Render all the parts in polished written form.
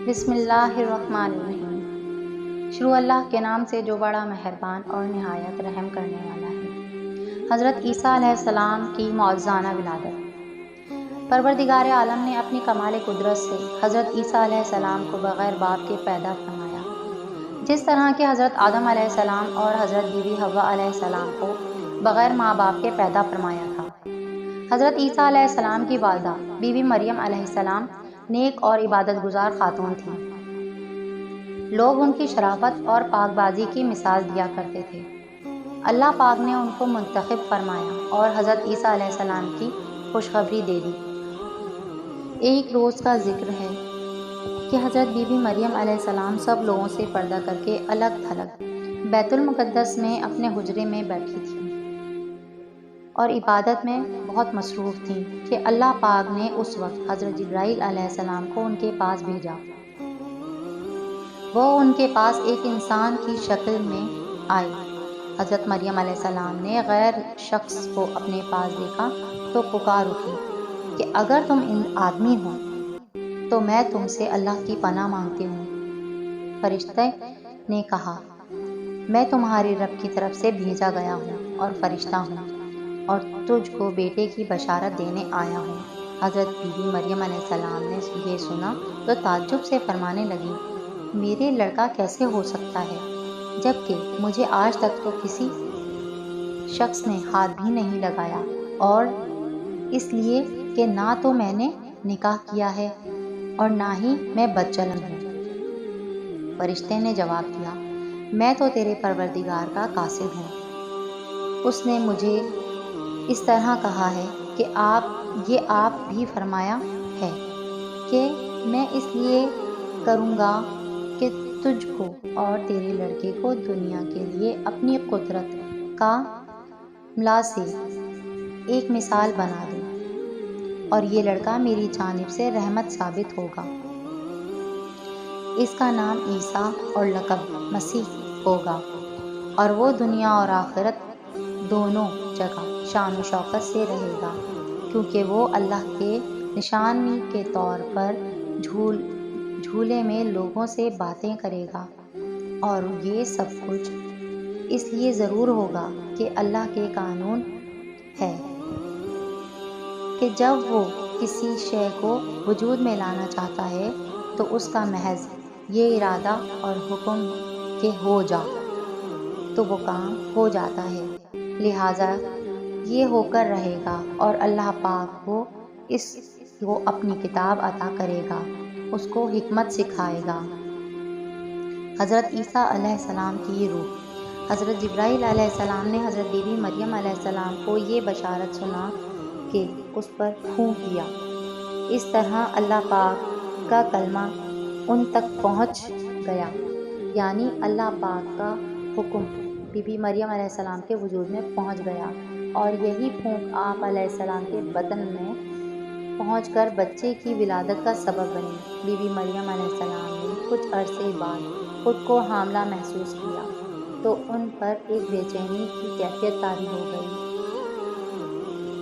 بسم اللہ الرحمن الرحیم۔ شروع اللہ کے نام سے جو بڑا مہربان اور نہایت رحم کرنے والا ہے۔ حضرت عیسیٰ علیہ السلام کی معجزانہ ولادت۔ پروردگار عالم نے اپنی کمال قدرت سے حضرت عیسیٰ علیہ السلام کو بغیر باپ کے پیدا فرمایا، جس طرح کہ حضرت آدم علیہ السلام اور حضرت بی بی حوا علیہ السلام کو بغیر ماں باپ کے پیدا فرمایا تھا۔ حضرت عیسیٰ علیہ السلام کی والدہ بی بی مریم علیہ السلام نیک اور عبادت گزار خاتون تھیں۔ لوگ ان کی شرافت اور پاک بازی کی مثال دیا کرتے تھے۔ اللہ پاک نے ان کو منتخب فرمایا اور حضرت عیسیٰ علیہ السلام کی خوشخبری دے دی۔ ایک روز کا ذکر ہے کہ حضرت بی بی مریم علیہ السلام سب لوگوں سے پردہ کر کے الگ تھلگ بیت المقدس میں اپنے حجرے میں بیٹھی تھیں اور عبادت میں بہت مصروف تھیں کہ اللہ پاک نے اس وقت حضرت جبرائیل علیہ السلام کو ان کے پاس بھیجا۔ وہ ان کے پاس ایک انسان کی شکل میں آئی۔ حضرت مریم علیہ السلام نے غیر شخص کو اپنے پاس دیکھا تو پکار اٹھی کہ اگر تم آدمی ہو تو میں تم سے اللہ کی پناہ مانگتی ہوں۔ فرشتے نے کہا، میں تمہارے رب کی طرف سے بھیجا گیا ہوں اور فرشتہ ہوں اور تجھ کو بیٹے کی بشارت دینے آیا ہوں۔ حضرت بی بی مریم علیہ السلام نے یہ سنا تو تعجب سے فرمانے لگی، میرے لڑکا کیسے ہو سکتا ہے جبکہ مجھے آج تک تو کسی شخص نے ہاتھ بھی نہیں لگایا، اور اس لیے کہ نہ تو میں نے نکاح کیا ہے اور نہ ہی میں بدچلن ہوں۔ فرشتے نے جواب دیا، میں تو تیرے پروردگار کا قاصد ہوں۔ اس نے مجھے اس طرح کہا ہے کہ آپ بھی فرمایا ہے کہ میں اس لیے کروں گا کہ تجھ کو اور تیرے لڑکے کو دنیا کے لیے اپنی قدرت کا ملا سے ایک مثال بنا دوں، اور یہ لڑکا میری جانب سے رحمت ثابت ہوگا۔ اس کا نام عیسیٰ اور لقب مسیح ہوگا، اور وہ دنیا اور آخرت دونوں جگہ شان و شوکت سے رہے گا، کیونکہ وہ اللہ کے نشانی کے طور پر جھولے میں لوگوں سے باتیں کرے گا، اور یہ سب کچھ اس لیے ضرور ہوگا کہ اللہ کے قانون ہے کہ جب وہ کسی شے کو وجود میں لانا چاہتا ہے تو اس کا محض یہ ارادہ اور حکم کہ ہو جا تو وہ کام ہو جاتا ہے، لہٰذا یہ ہو کر رہے گا، اور اللہ پاک کو اس کو اپنی کتاب عطا کرے گا، اس کو حکمت سکھائے گا۔ حضرت عیسیٰ علیہ السلام کی روح۔ حضرت جبرائیل علیہ السلام نے حضرت بی بی مریم علیہ السلام کو یہ بشارت سنا کہ اس پر پھونک دیا۔ اس طرح اللہ پاک کا کلمہ ان تک پہنچ گیا، یعنی اللہ پاک کا حکم بی بی مریم علیہ السلام کے وجود میں پہنچ گیا، اور یہی پھونک آپ علیہ السلام کے بدن میں پہنچ کر بچے کی ولادت کا سبب بنی۔ بی بی مریم علیہ السلام نے کچھ عرصے بعد خود کو حاملہ محسوس کیا تو ان پر ایک بے چینی کی کیفیت طاری ہو گئی،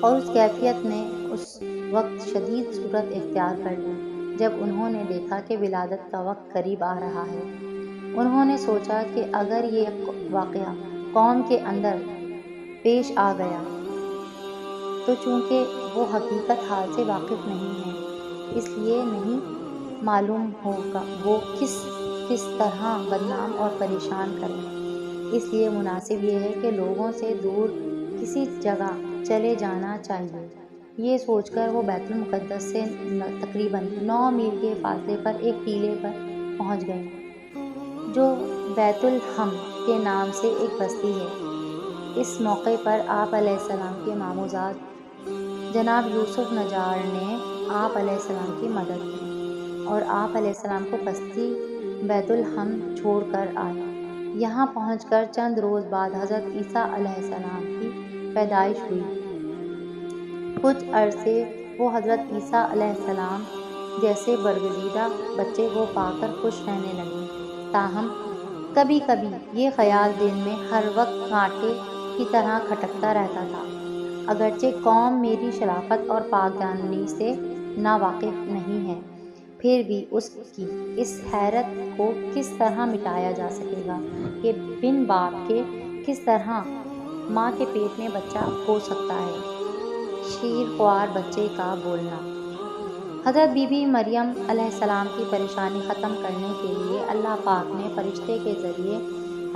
اور اس کیفیت نے اس وقت شدید صورت اختیار کر لی جب انہوں نے دیکھا کہ ولادت کا وقت قریب آ رہا ہے۔ انہوں نے سوچا کہ اگر یہ واقعہ قوم کے اندر پیش آ گیا تو چونکہ وہ حقیقت حال سے واقف نہیں ہیں، اس لیے نہیں معلوم ہوگا وہ کس طرح بدنام اور پریشان کریں، اس لیے مناسب یہ ہے کہ لوگوں سے دور کسی جگہ چلے جانا چاہیے۔ یہ سوچ کر وہ بیت المقدس سے تقریباً 9 میل کے فاصلے پر ایک ٹیلے پر پہنچ گئیں جو بیت الحم کے نام سے ایک بستی ہے۔ اس موقع پر آپ علیہ السلام کے ماموزاد جناب یوسف نجار نے آپ علیہ السلام کی مدد کی اور آپ علیہ السلام کو بستی بیت الحم چھوڑ کر آئے۔ یہاں پہنچ کر چند روز بعد حضرت عیسیٰ علیہ السلام کی پیدائش ہوئی۔ کچھ عرصے وہ حضرت عیسیٰ علیہ السلام جیسے برگزیدہ بچے کو پا کر خوش رہنے لگیں، تاہم کبھی کبھی یہ خیال دل میں ہر وقت کانٹے کی طرح کھٹکتا رہتا تھا، اگرچہ قوم میری شرافت اور پاک دامنی سے ناواقف نہیں ہے، پھر بھی اس کی اس حیرت کو کس طرح مٹایا جا سکے گا کہ بن باپ کے کس طرح ماں کے پیٹ میں بچہ ہو سکتا ہے۔ شیر خوار بچے کا بولنا۔ حضرت بی بی مریم علیہ السلام کی پریشانی ختم کرنے کے لیے اللہ پاک نے فرشتے کے ذریعے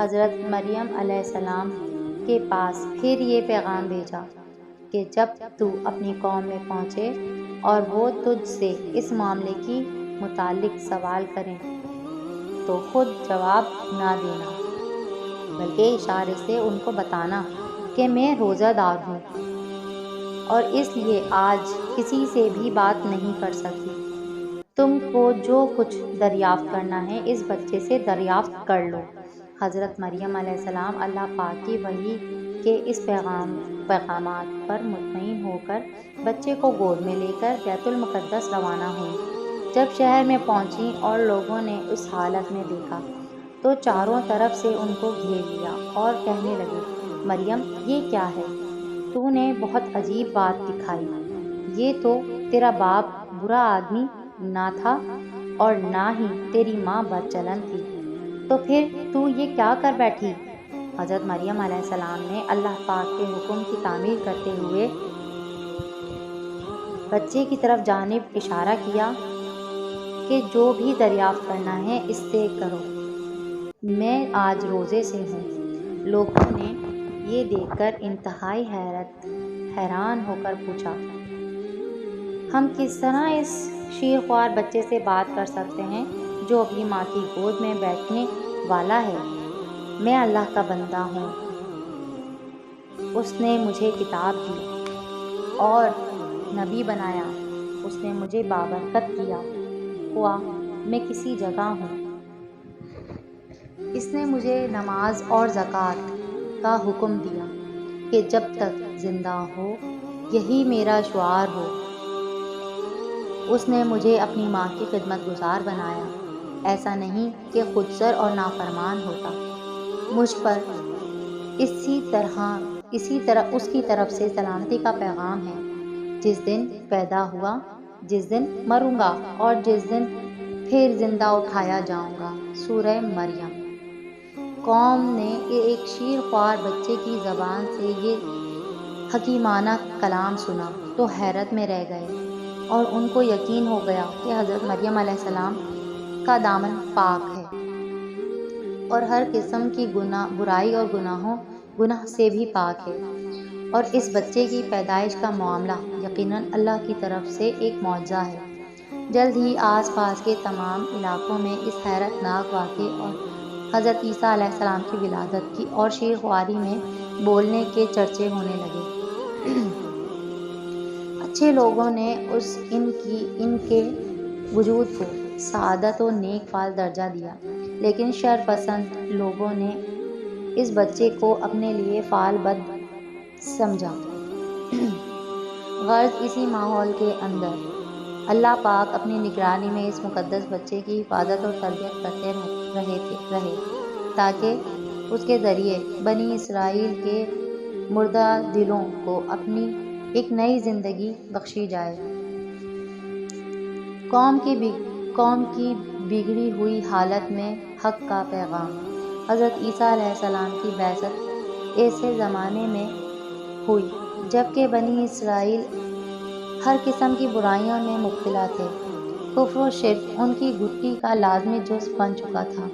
حضرت مریم علیہ السلام کے پاس پھر یہ پیغام بھیجا کہ جب تو اپنی قوم میں پہنچے اور وہ تجھ سے اس معاملے کی متعلق سوال کریں تو خود جواب نہ دینا، بلکہ اشارے سے ان کو بتانا کہ میں روزہ دار ہوں اور اس لیے آج کسی سے بھی بات نہیں کر سکتی۔ تم کو جو کچھ دریافت کرنا ہے اس بچے سے دریافت کر لو۔ حضرت مریم علیہ السلام اللہ پاک کی وحی کے اس پیغامات پر مطمئن ہو کر بچے کو گود میں لے کر بیت المقدس روانہ ہوئیں۔ جب شہر میں پہنچی اور لوگوں نے اس حالت میں دیکھا تو چاروں طرف سے ان کو گھیر لیا اور کہنے لگے، مریم یہ کیا ہے؟ تو نے بہت عجیب بات دکھائی، یہ تو تیرا باپ برا آدمی نہ تھا اور نہ ہی تیری ماں بدچلن تھی، تو پھر تو یہ کیا کر بیٹھی؟ حضرت مریم علیہ السلام نے اللہ پاک کے حکم کی تعمیل کرتے ہوئے بچے کی طرف جانب اشارہ کیا کہ جو بھی دریافت کرنا ہے اس سے کرو، میں آج روزے سے ہوں۔ لوگوں نے یہ دیکھ کر انتہائی حیران ہو کر پوچھا، ہم کس طرح اس شیرخوار بچے سے بات کر سکتے ہیں جو اپنی ماں کی گود میں بیٹھنے والا ہے؟ میں اللہ کا بندہ ہوں، اس نے مجھے کتاب دی اور نبی بنایا، اس نے مجھے بابرکت کیا، خواہ میں کسی جگہ ہوں، اس نے مجھے نماز اور زکوٰۃ کا حکم دیا کہ جب تک زندہ ہو یہی میرا شعار ہو، اس نے مجھے اپنی ماں کی خدمت گزار بنایا، ایسا نہیں کہ خودسر اور نافرمان ہوتا، مجھ پر اسی طرح اس کی طرف سے سلامتی کا پیغام ہے، جس دن پیدا ہوا، جس دن مروں گا اور جس دن پھر زندہ اٹھایا جاؤں گا۔ سورہ مریم۔ قوم نے ایک شیرخوار بچے کی زبان سے یہ حکیمانہ کلام سنا تو حیرت میں رہ گئے اور ان کو یقین ہو گیا کہ حضرت مریم علیہ السلام کا دامن پاک ہے اور ہر قسم کی برائی اور گناہ سے بھی پاک ہے، اور اس بچے کی پیدائش کا معاملہ یقیناً اللہ کی طرف سے ایک معجزہ ہے۔ جلد ہی آس پاس کے تمام علاقوں میں اس حیرت ناک واقعے اور حضرت عیسیٰ علیہ السلام کی ولادت کی اور شیرخواری میں بولنے کے چرچے ہونے لگے۔ اچھے لوگوں نے ان کے وجود کو سعادت و نیک فال درجہ دیا، لیکن شر پسند لوگوں نے اس بچے کو اپنے لیے فال بد سمجھا۔ غرض اسی ماحول کے اندر اللہ پاک اپنی نگرانی میں اس مقدس بچے کی حفاظت اور تربیت کرتے رہے تاکہ اس کے ذریعے بنی اسرائیل کے مردہ دلوں کو اپنی ایک نئی زندگی بخشی جائے۔ قوم کی بگڑی ہوئی حالت میں حق کا پیغام۔ حضرت عیسیٰ علیہ السلام کی بعثت ایسے زمانے میں ہوئی جبکہ بنی اسرائیل ہر قسم کی برائیوں میں مبتلا تھے، کفر و شرک ان کی گھٹی کا لازمی جزو بن چکا تھا۔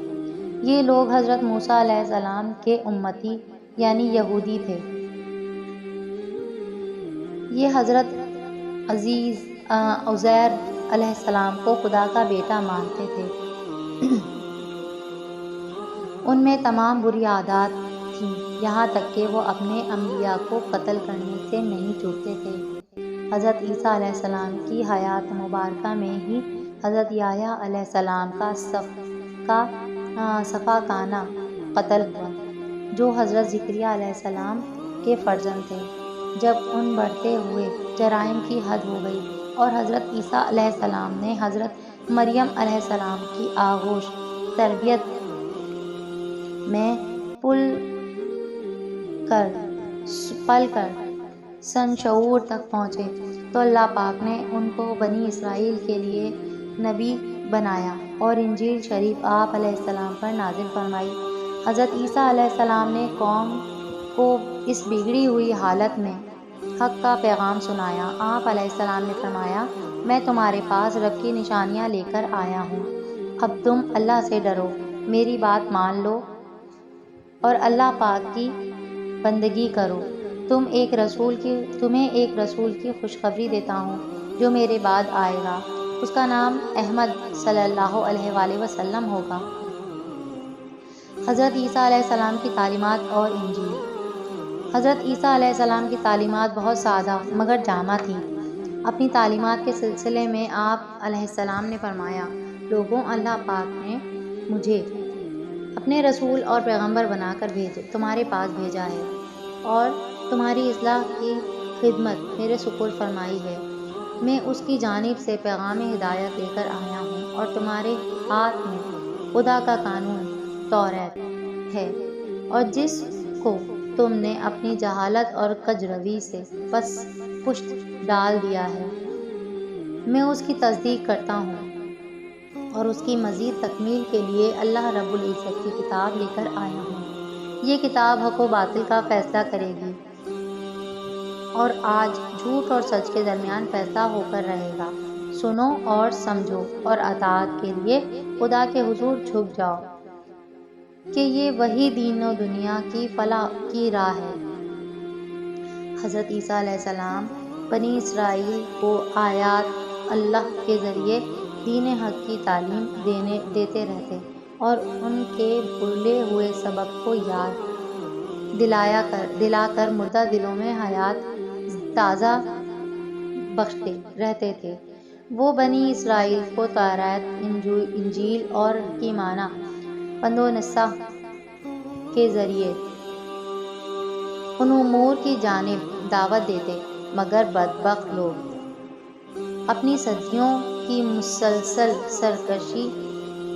یہ لوگ حضرت موسیٰ علیہ السلام کے امتی یعنی یہودی تھے، یہ حضرت عزیر علیہ السلام کو خدا کا بیٹا مانتے تھے، ان میں تمام بری عادات تھیں، یہاں تک کہ وہ اپنے انبیاء کو قتل کرنے سے نہیں چوکتے تھے۔ حضرت عیسیٰ علیہ السلام کی حیات مبارکہ میں ہی حضرت یحییٰ علیہ السلام کا سفاکانہ قتل ہوا، جو حضرت زکریا علیہ السلام کے فرزند تھے۔ جب ان بڑھتے ہوئے جرائم کی حد ہو گئی اور حضرت عیسیٰ علیہ السلام نے حضرت مریم علیہ السلام کی آغوش تربیت میں پل کر سن شعور تک پہنچے تو اللہ پاک نے ان کو بنی اسرائیل کے لیے نبی بنایا اور انجیل شریف آپ علیہ السلام پر نازل فرمائی۔ حضرت عیسیٰ علیہ السلام نے قوم کو اس بگڑی ہوئی حالت میں حق کا پیغام سنایا۔ آپ علیہ السلام نے فرمایا، میں تمہارے پاس رب کی نشانیاں لے کر آیا ہوں، اب تم اللہ سے ڈرو، میری بات مان لو اور اللہ پاک کی بندگی کرو۔ تمہیں ایک رسول کی خوشخبری دیتا ہوں جو میرے بعد آئے گا، اس کا نام احمد صلی اللہ علیہ وآلہ وسلم ہوگا۔ حضرت عیسیٰ علیہ السلام کی تعلیمات اور انجیل۔ حضرت عیسیٰ علیہ السلام کی تعلیمات بہت سادہ مگر جامع تھیں۔ اپنی تعلیمات کے سلسلے میں آپ علیہ السلام نے فرمایا، لوگوں، اللہ پاک نے مجھے اپنے رسول اور پیغمبر بنا کر تمہارے پاس بھیجا ہے اور تمہاری اصلاح کی خدمت میرے سپرد فرمائی ہے۔ میں اس کی جانب سے پیغام ہدایت لے کر آیا ہوں اور تمہارے ہاتھ میں خدا کا قانون توریت ہے، اور جس کو تم نے اپنی جہالت اور کج روی سے پشت ڈال دیا ہے، میں اس کی تصدیق کرتا ہوں اور اس کی مزید تکمیل کے لیے اللہ رب العزت کی کتاب لے کر آیا ہوں۔ یہ کتاب حق و باطل کا فیصلہ کرے گی اور آج جھوٹ اور سچ کے درمیان فیصلہ ہو کر رہے گا۔ سنو اور سمجھو اور اطاعت کے لیے خدا کے حضور جھک جاؤ کہ یہ وہی دین و دنیا کی فلاح کی راہ ہے۔ حضرت عیسیٰ علیہ السلام بنی اسرائیل کو آیات اللہ کے ذریعے دین حق کی تعلیم دیتے رہتے اور ان کے بھولے ہوئے سبق کو یاد دلا کر مردہ دلوں میں حیات تازہ بخشتے رہتے تھے۔ وہ بنی اسرائیل کو توریت، انجیل اور حکیمانہ پند و نصیحت کے ذریعے ان امور کی جانب دعوت دیتے، مگر بدبخت لوگ اپنی صدیوں کی مسلسل سرکشی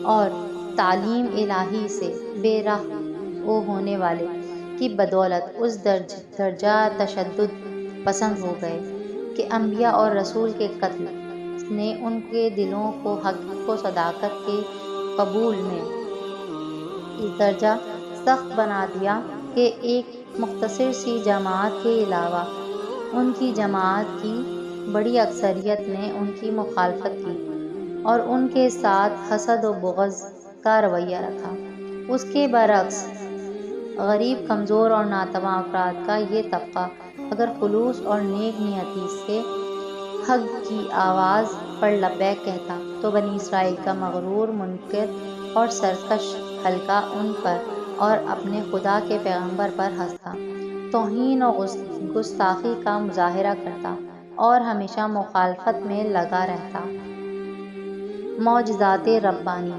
اور تعلیم الہی سے بے راہ ہونے والے کی بدولت اس درجہ تشدد پسند ہو گئے کہ انبیاء اور رسول کے قتل نے ان کے دلوں کو حق و صداقت کے قبول میں اس درجہ سخت بنا دیا کہ ایک مختصر سی جماعت کے علاوہ ان کی جماعت کی بڑی اکثریت نے ان کی مخالفت کی اور ان کے ساتھ حسد و بغض کا رویہ رکھا۔ اس کے برعکس غریب، کمزور اور ناتواں افراد کا یہ طبقہ اگر خلوص اور نیک نیتی سے حق کی آواز پر لبیک کہتا تو بنی اسرائیل کا مغرور، منکر اور سرکش حلقہ ان پر اور اپنے خدا کے پیغمبر پر ہنستا، توہین و گستاخی کا مظاہرہ کرتا اور ہمیشہ مخالفت میں لگا رہتا۔ معجزات ربانی۔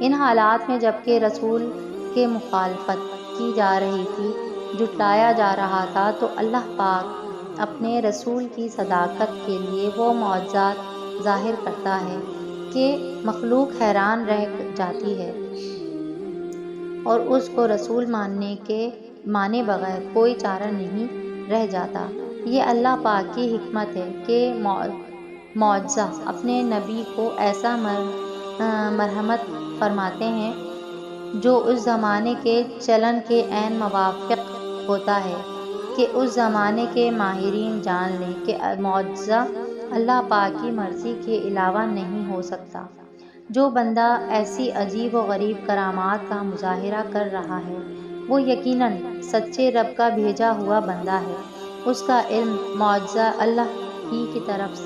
ان حالات میں جبکہ رسول کے مخالفت کی جا رہی تھی، جھٹلایا جا رہا تھا، تو اللہ پاک اپنے رسول کی صداقت کے لیے وہ معجزات ظاہر کرتا ہے کہ مخلوق حیران رہ جاتی ہے اور اس کو رسول مانے بغیر کوئی چارہ نہیں رہ جاتا۔ یہ اللہ پاک کی حکمت ہے کہ معجزہ اپنے نبی کو ایسا مرحمت فرماتے ہیں جو اس زمانے کے چلن کے عین موافق ہوتا ہے کہ اس زمانے کے ماہرین جان لیں کہ معجزہ اللہ پاک کی مرضی کے علاوہ نہیں ہو سکتا۔ جو بندہ ایسی عجیب و غریب کرامات کا مظاہرہ کر رہا ہے، وہ یقیناً سچے رب کا بھیجا ہوا بندہ ہے۔ اس کا علم معجزہ اللہ ہی کی طرف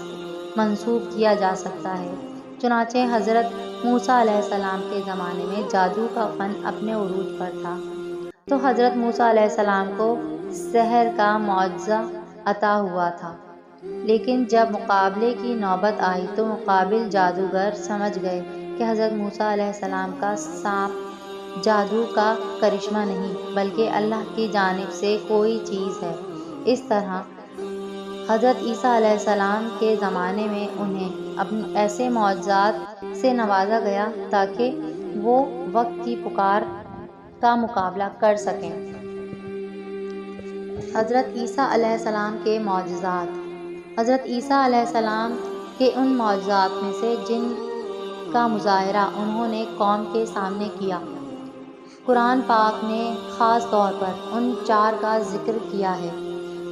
منسوب کیا جا سکتا ہے۔ چنانچہ حضرت موسیٰ علیہ السلام کے زمانے میں جادو کا فن اپنے عروج پر تھا، تو حضرت موسیٰ علیہ السلام کو سحر کا معجزہ عطا ہوا تھا، لیکن جب مقابلے کی نوبت آئی تو مقابل جادوگر سمجھ گئے کہ حضرت موسیٰ علیہ السلام کا سانپ جادو کا کرشمہ نہیں بلکہ اللہ کی جانب سے کوئی چیز ہے۔ اس طرح حضرت عیسیٰ علیہ السلام کے زمانے میں انہیں ایسے معجزات سے نوازا گیا تاکہ وہ وقت کی پکار کا مقابلہ کر سکیں۔ حضرت عیسیٰ علیہ السلام کے معجزات۔ حضرت عیسیٰ علیہ السلام کہ ان معجزات میں سے جن کا مظاہرہ انہوں نے قوم کے سامنے کیا، قرآن پاک نے خاص طور پر ان 4 کا ذکر کیا ہے۔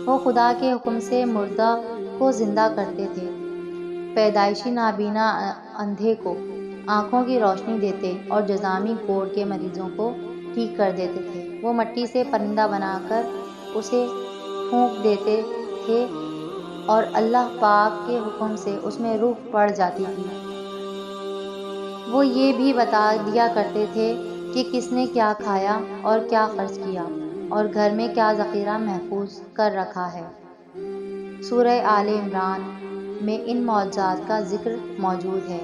وہ خدا کے حکم سے مردہ کو زندہ کرتے تھے، پیدائشی نابینا اندھے کو آنکھوں کی روشنی دیتے اور جذامی کوڑ کے مریضوں کو ٹھیک کر دیتے تھے۔ وہ مٹی سے پرندہ بنا کر اسے پھونک دیتے تھے اور اللہ پاک کے حکم سے اس میں روح پڑ جاتی تھی۔ وہ یہ بھی بتا دیا کرتے تھے کہ کس نے کیا کھایا اور کیا خرچ کیا اور گھر میں کیا ذخیرہ محفوظ کر رکھا ہے۔ سورہ آل عمران میں ان معجزات کا ذکر موجود ہے۔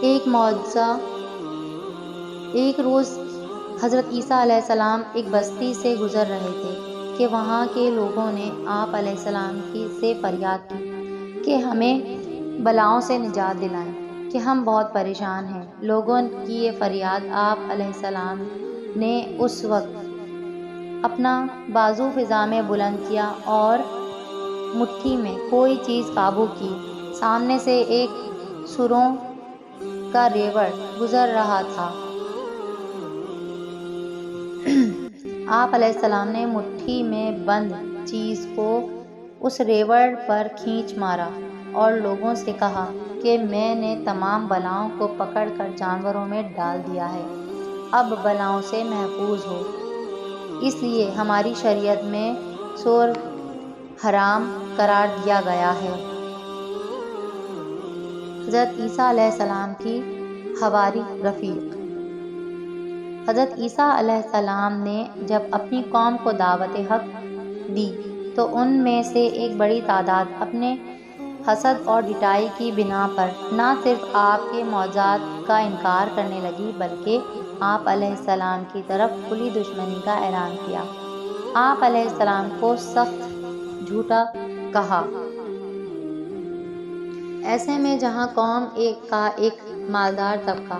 ایک معجزہ، ایک روز حضرت عیسیٰ علیہ السلام ایک بستی سے گزر رہے تھے کہ وہاں کے لوگوں نے آپ علیہ السلام سے فریاد کی کہ ہمیں بلاؤں سے نجات دلائیں کہ ہم بہت پریشان ہیں۔ لوگوں کی یہ فریاد آپ علیہ السلام نے اس وقت اپنا بازو فضا میں بلند کیا اور مٹھی میں کوئی چیز قابو کی۔ سامنے سے ایک سوروں کا ریوڑ گزر رہا تھا۔ آپ علیہ السلام نے مٹھی میں بند چیز کو اس ریوڑ پر کھینچ مارا اور لوگوں سے کہا کہ میں نے تمام بلاؤں کو پکڑ کر جانوروں میں ڈال دیا ہے، اب بلاؤں سے محفوظ ہو۔ اس لیے ہماری شریعت میں سور حرام قرار دیا گیا ہے۔ حضرت عیسیٰ علیہ السلام کی حواری رفیق۔ حضرت عیسیٰ علیہ السلام نے جب اپنی قوم کو دعوت حق دی تو ان میں سے ایک بڑی تعداد اپنے حسد اور ڈھٹائی کی بنا پر نہ صرف آپ کے معجزات کا انکار کرنے لگی بلکہ آپ علیہ السلام کی طرف کھلی دشمنی کا اعلان کیا۔ آپ علیہ السلام کو سخت جھوٹا کہا۔ ایسے میں جہاں قوم کا ایک مالدار طبقہ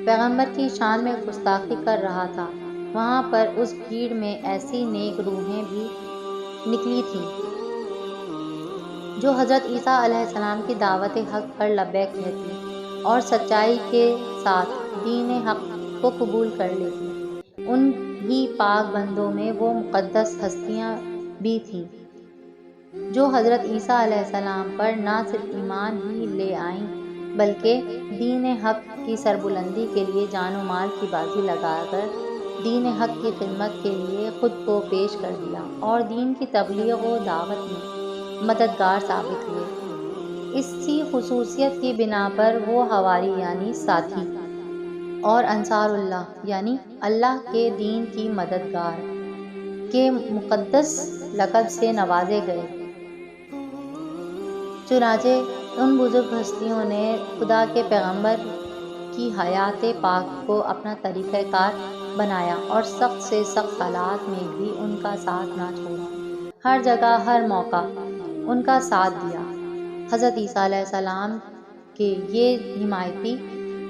پیغمبر کی شان میں گستاخی کر رہا تھا، وہاں پر اس بھیڑ میں ایسی نیک روحیں بھی نکلی تھیں جو حضرت عیسیٰ علیہ السلام کی دعوت حق پر لبیک کہتی اور سچائی کے ساتھ دین حق کو قبول کر لیتی۔ ان ہی پاک بندوں میں وہ مقدس ہستیاں بھی تھیں جو حضرت عیسیٰ علیہ السلام پر نہ صرف ایمان ہی لے آئیں بلکہ دین حق کی سربلندی کے لیے جان و مال کی بازی لگا کر دین حق کی خدمت کے لیے خود کو پیش کر دیا اور دین کی تبلیغ و دعوت میں مددگار ثابت ہوئے۔ اسی خصوصیت کی بنا پر وہ حواری یعنی ساتھی اور انصار اللہ یعنی اللہ کے دین کی مددگار کے مقدس لقب سے نوازے گئے۔ چنانچہ ان بزرگ ہستیوں نے خدا کے پیغمبر کی حیات پاک کو اپنا طریقہ کار بنایا اور سخت سے سخت حالات میں بھی ان کا ساتھ نہ چھوڑا، ہر جگہ ہر موقع ان کا ساتھ دیا۔ حضرت عیسیٰ علیہ السلام کے یہ حمایتی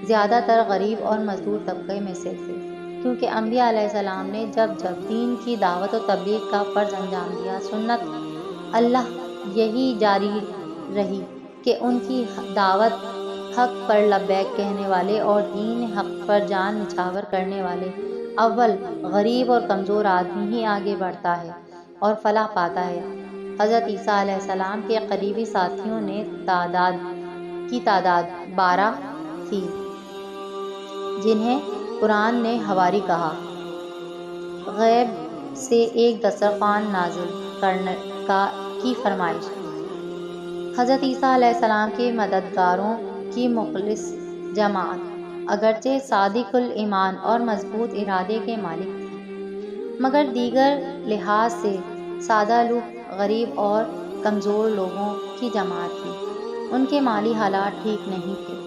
زیادہ تر غریب اور مزدور طبقے میں سے تھے، کیونکہ انبیاء علیہ السلام نے جب جب دین کی دعوت و تبلیغ کا فرض انجام دیا، سنت اللہ یہی جاری رہی کہ ان کی دعوت حق پر لبیک کہنے والے اور دین حق پر جان نچھاور کرنے والے اول غریب اور کمزور آدمی ہی آگے بڑھتا ہے اور فلاح پاتا ہے۔ حضرت عیسیٰ علیہ السلام کے قریبی ساتھیوں نے تعداد 12 تھی جنہیں قرآن نے حواری کہا۔ غیب سے ایک دسترخوان نازل کرنے کی فرمائش۔ حضرت عیسیٰ علیہ السلام کے مددگاروں کی مخلص جماعت اگرچہ صادق الایمان اور مضبوط ارادے کے مالک تھے، مگر دیگر لحاظ سے سادہ لوح، غریب اور کمزور لوگوں کی جماعت تھی۔ ان کے مالی حالات ٹھیک نہیں تھے،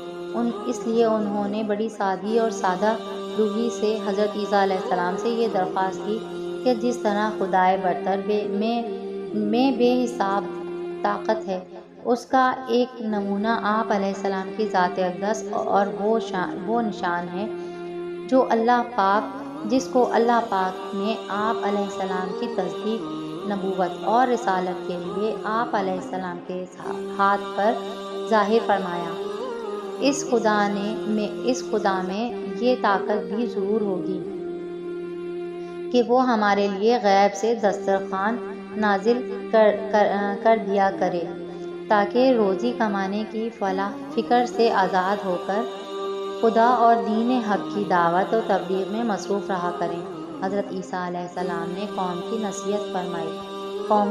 اس لیے انہوں نے بڑی سادگی اور سادہ روحی سے حضرت عیسیٰ علیہ السلام سے یہ درخواست کی کہ جس طرح خدائے برتر میں بے حساب طاقت ہے، اس کا ایک نمونہ آپ علیہ السلام کی ذات اقدس اور وہ نشان ہے جس کو اللہ پاک نے آپ علیہ السلام کی تصدیق نبوت اور رسالت کے لیے آپ علیہ السلام کے ہاتھ پر ظاہر فرمایا۔ اس خدا میں یہ طاقت بھی ضرور ہوگی کہ وہ ہمارے لیے غیب سے دسترخوان نازل کر دیا کرے تاکہ روزی کمانے کی فکر سے آزاد ہو کر خدا اور دین حق کی دعوت و تبلیغ میں مصروف رہا کریں۔ حضرت عیسیٰ علیہ السلام نے قوم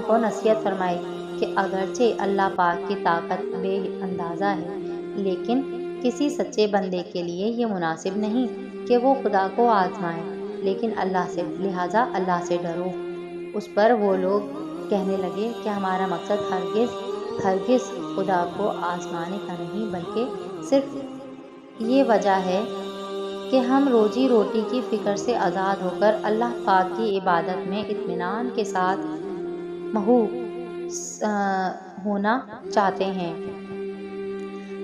کو نصیحت فرمائی کہ اگرچہ اللہ پاک کی طاقت بے اندازہ ہے، لیکن کسی سچے بندے کے لیے یہ مناسب نہیں کہ وہ خدا کو آزمائے، لیکن لہٰذا اللہ سے ڈرو۔ اس پر وہ لوگ کہنے لگے کہ ہمارا مقصد ہرگز خدا کو آزمانے کا نہیں، بلکہ صرف یہ وجہ ہے کہ ہم روزی روٹی کی فکر سے آزاد ہو کر اللہ پاک کی عبادت میں اطمینان کے ساتھ مصروف ہونا چاہتے ہیں۔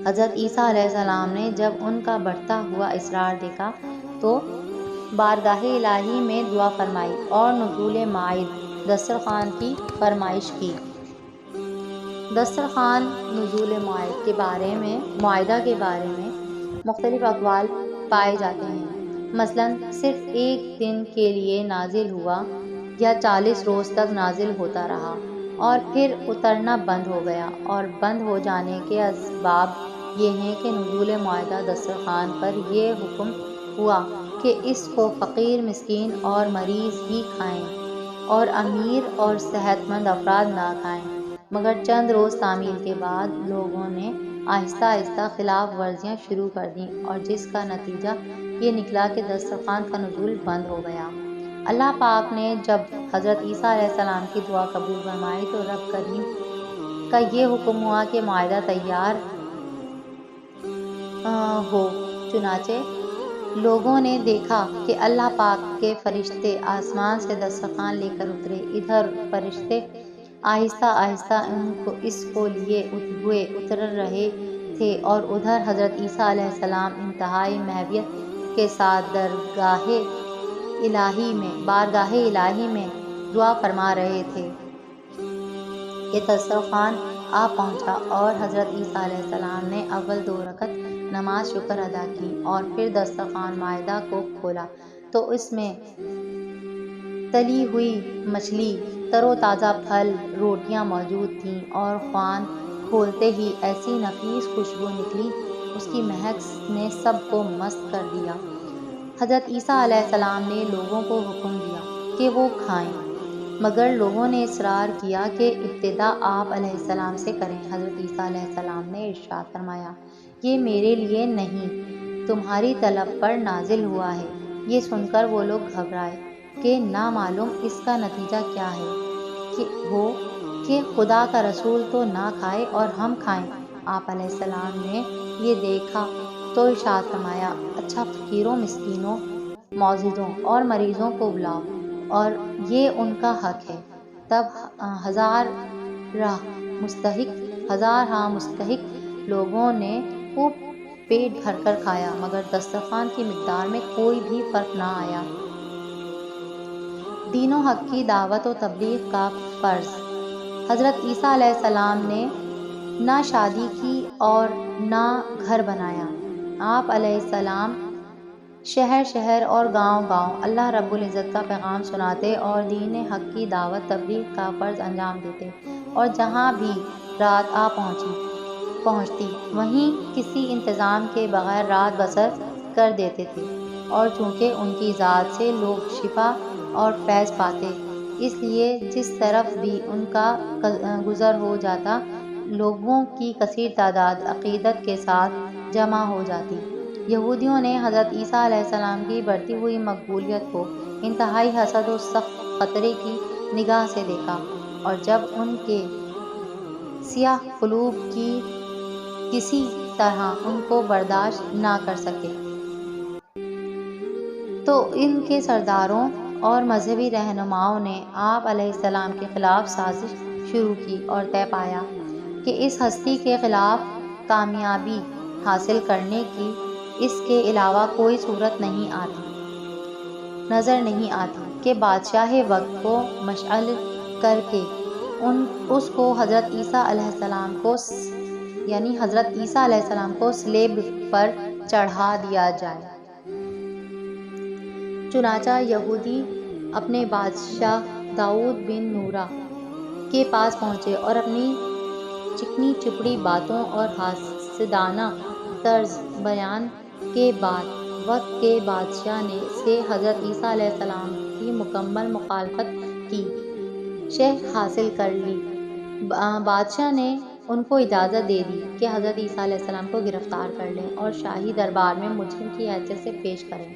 حضرت عیسیٰ علیہ السلام نے جب ان کا بڑھتا ہوا اصرار دیکھا تو بارگاہ الہی میں دعا فرمائی اور نزول مائدہ دسترخوان کی فرمائش کی۔ دسترخوان نزول معاہدہ کے بارے میں مختلف اقوال پائے جاتے ہیں، مثلاً صرف ایک دن کے لیے نازل ہوا یا 40 روز تک نازل ہوتا رہا اور پھر اترنا بند ہو گیا، اور بند ہو جانے کے اسباب یہ ہیں کہ نزول معاہدہ دسترخوان پر یہ حکم ہوا کہ اس کو فقیر، مسکین اور مریض ہی کھائیں اور امیر اور صحت مند افراد نہ کھائیں، مگر چند روز تعمیل کے بعد لوگوں نے آہستہ آہستہ خلاف ورزیاں شروع کر دیں، اور جس کا نتیجہ یہ نکلا کہ دسترخوان کا نزول بند ہو گیا۔ اللہ پاک نے جب حضرت عیسیٰ علیہ السلام کی دعا قبول فرمائی تو رب کریم کا یہ حکم ہوا کہ معاہدہ تیار ہو۔ چنانچہ لوگوں نے دیکھا کہ اللہ پاک کے فرشتے آسمان سے دسترخوان لے کر اترے۔ ادھر فرشتے آہستہ آہستہ اس کو لیے ہوئے اتر رہے تھے، اور ادھر حضرت عیسیٰ علیہ السلام انتہائی محبت کے ساتھ بارگاہ الہی میں دعا فرما رہے تھے کہ دسترخوان آ پہنچا، اور حضرت عیسیٰ علیہ السلام نے اول 2 رکعت نماز شکر ادا کی اور پھر دسترخوان معاہدہ کو کھولا تو اس میں تلی ہوئی مچھلی، تر و تازہ پھل، روٹیاں موجود تھیں، اور خوان کھولتے ہی ایسی نفیس خوشبو نکلی، اس کی مہک نے سب کو مست کر دیا۔ حضرت عیسیٰ علیہ السلام نے لوگوں کو حکم دیا کہ وہ کھائیں، مگر لوگوں نے اصرار کیا کہ ابتدا آپ علیہ السلام سے کریں۔ حضرت عیسیٰ علیہ السلام نے ارشاد فرمایا، یہ میرے لیے نہیں، تمہاری طلب پر نازل ہوا ہے۔ یہ سن کر وہ لوگ گھبرائے کہ نہ معلوم اس کا نتیجہ کیا ہے کہ خدا کا رسول تو نہ کھائے اور ہم کھائیں۔ آپ علیہ السلام نے یہ دیکھا تو ارشاد فرمایا، اچھا، فقیروں، مسکینوں، معوذوں اور مریضوں کو بلاؤ، اور یہ ان کا حق ہے۔ تب ہزار ہاں مستحق لوگوں نے خوب پیٹ بھر کر کھایا، مگر دسترخوان کی مقدار میں کوئی بھی فرق نہ آیا۔ دین و حق کی دعوت و تبلیغ کا فرض۔ حضرت عیسیٰ علیہ السلام نے نہ شادی کی اور نہ گھر بنایا۔ آپ علیہ السلام شہر شہر اور گاؤں گاؤں اللہ رب العزت کا پیغام سناتے اور دین حق کی دعوت تبلیغ کا فرض انجام دیتے، اور جہاں بھی رات آ پہنچتی وہیں کسی انتظام کے بغیر رات بسر کر دیتے تھے، اور چونکہ ان کی ذات سے لوگ شفا اور فیض پاتے، اس لیے جس طرف بھی ان کا گزر ہو جاتا لوگوں کی کثیر تعداد عقیدت کے ساتھ جمع ہو جاتی۔ یہودیوں نے حضرت عیسیٰ علیہ السلام کی بڑھتی ہوئی مقبولیت کو انتہائی حسد و سخت خطرے کی نگاہ سے دیکھا، اور جب ان کے سیاہ قلوب کسی طرح ان کو برداشت نہ کر سکے تو ان کے سرداروں اور مذہبی رہنماؤں نے آپ علیہ السلام کے خلاف سازش شروع کی، اور طے پایا کہ اس ہستی کے خلاف کامیابی حاصل کرنے کی اس کے علاوہ کوئی صورت نظر نہیں آتی کہ بادشاہ وقت کو مشعل کر کے اس کو حضرت عیسیٰ علیہ السلام کو صلیب پر چڑھا دیا جائے۔ چنانچہ یہودی اپنے بادشاہ داؤد بن نورہ کے پاس پہنچے اور اپنی چکنی چپڑی باتوں اور حاسدانہ طرز بیان کے بعد وقت کے بادشاہ سے حضرت عیسیٰ علیہ السلام کی مکمل مخالفت کی شرح حاصل کر لی۔ بادشاہ نے ان کو اجازت دے دی کہ حضرت عیسیٰ علیہ السلام کو گرفتار کر لیں اور شاہی دربار میں مجرم کی حیثیت سے پیش کریں۔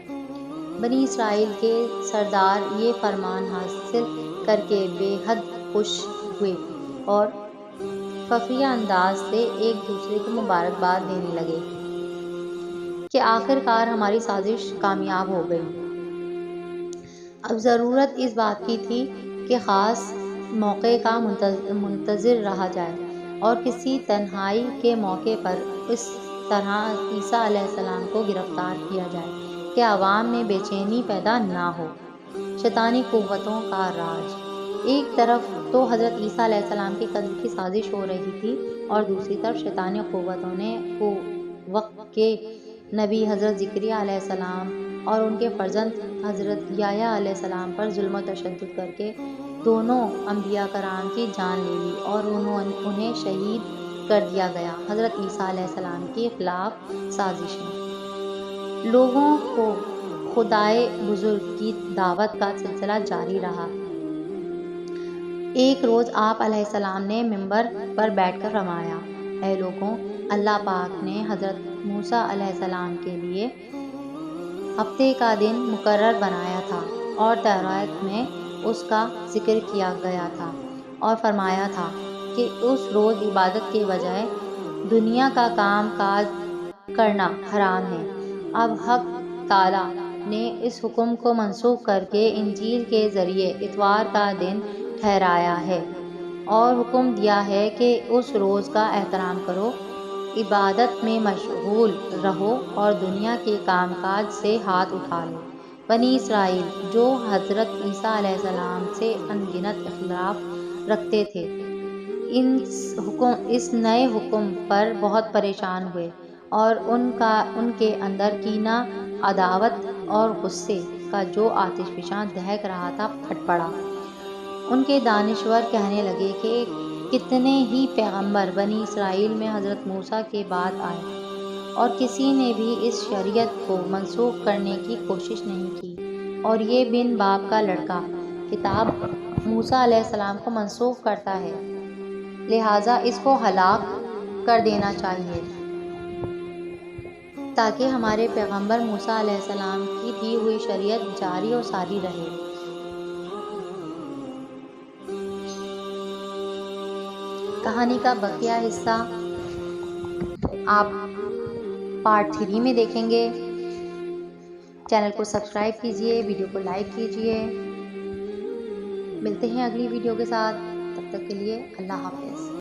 بنی اسرائیل کے سردار یہ فرمان حاصل کر کے بے حد خوش ہوئے اور خفیہ انداز سے ایک دوسرے کو مبارکباد دینے لگے کہ آخر کار ہماری سازش کامیاب ہو گئی۔ اب ضرورت اس بات کی تھی کہ خاص موقع کا منتظر رہا جائے اور کسی تنہائی کے موقع پر اس طرح عیسیٰ علیہ السلام کو گرفتار کیا جائے کہ عوام میں بے چینی پیدا نہ ہو۔ شیطانی قوتوں کا راج۔ ایک طرف تو حضرت عیسیٰ علیہ السلام کے قتل کی سازش ہو رہی تھی اور دوسری طرف شیطانی قوتوں نے وقت کے نبی حضرت زکریا علیہ السلام اور ان کے فرزند حضرت یحییٰ علیہ السلام پر ظلم و تشدد کر کے دونوں انبیاء کرام کی جان لے لی اور انہیں شہید کر دیا گیا۔ حضرت عیسیٰ علیہ السلام کے خلاف سازشیں۔ لوگوں کو خدائے بزرگ کی دعوت کا سلسلہ جاری رہا۔ ایک روز آپ علیہ السلام نے منبر پر بیٹھ کر فرمایا: اے لوگوں، اللہ پاک نے حضرت موسیٰ علیہ السلام کے لیے ہفتے کا دن مقرر بنایا تھا اور تورات میں اس کا ذکر کیا گیا تھا اور فرمایا تھا کہ اس روز عبادت کے بجائے دنیا کا کام کاج کرنا حرام ہے۔ اب حق تعالیٰ نے اس حکم کو منسوخ کر کے انجیل کے ذریعے اتوار کا دن ٹھہرایا ہے اور حکم دیا ہے کہ اس روز کا احترام کرو، عبادت میں مشغول رہو اور دنیا کے کام کاج سے ہاتھ اٹھا لو۔ بنی اسرائیل، جو حضرت عیسیٰ علیہ السلام سے ان گنت اختلاف رکھتے تھے، اس نئے حکم پر بہت پریشان ہوئے اور ان کے اندر کینہ، عداوت اور غصے کا جو آتش فشاں دہک رہا تھا پھٹ پڑا۔ ان کے دانشور کہنے لگے کہ کتنے ہی پیغمبر بنی اسرائیل میں حضرت موسیٰ کے بعد آئے اور کسی نے بھی اس شریعت کو منسوخ کرنے کی کوشش نہیں کی، اور یہ بن باپ کا لڑکا کتاب موسیٰ علیہ السلام کو منسوخ کرتا ہے، لہٰذا اس کو ہلاک کر دینا چاہیے تاکہ ہمارے پیغمبر موسیٰ علیہ السلام کی دی ہوئی شریعت جاری و ساری رہے۔ کہانی کا بقیہ حصہ آپ پارٹ 3 میں دیکھیں گے۔ چینل کو سبسکرائب کیجیے، ویڈیو کو لائک کیجیے۔ ملتے ہیں اگلی ویڈیو کے ساتھ، تب تک کے لیے اللہ حافظ۔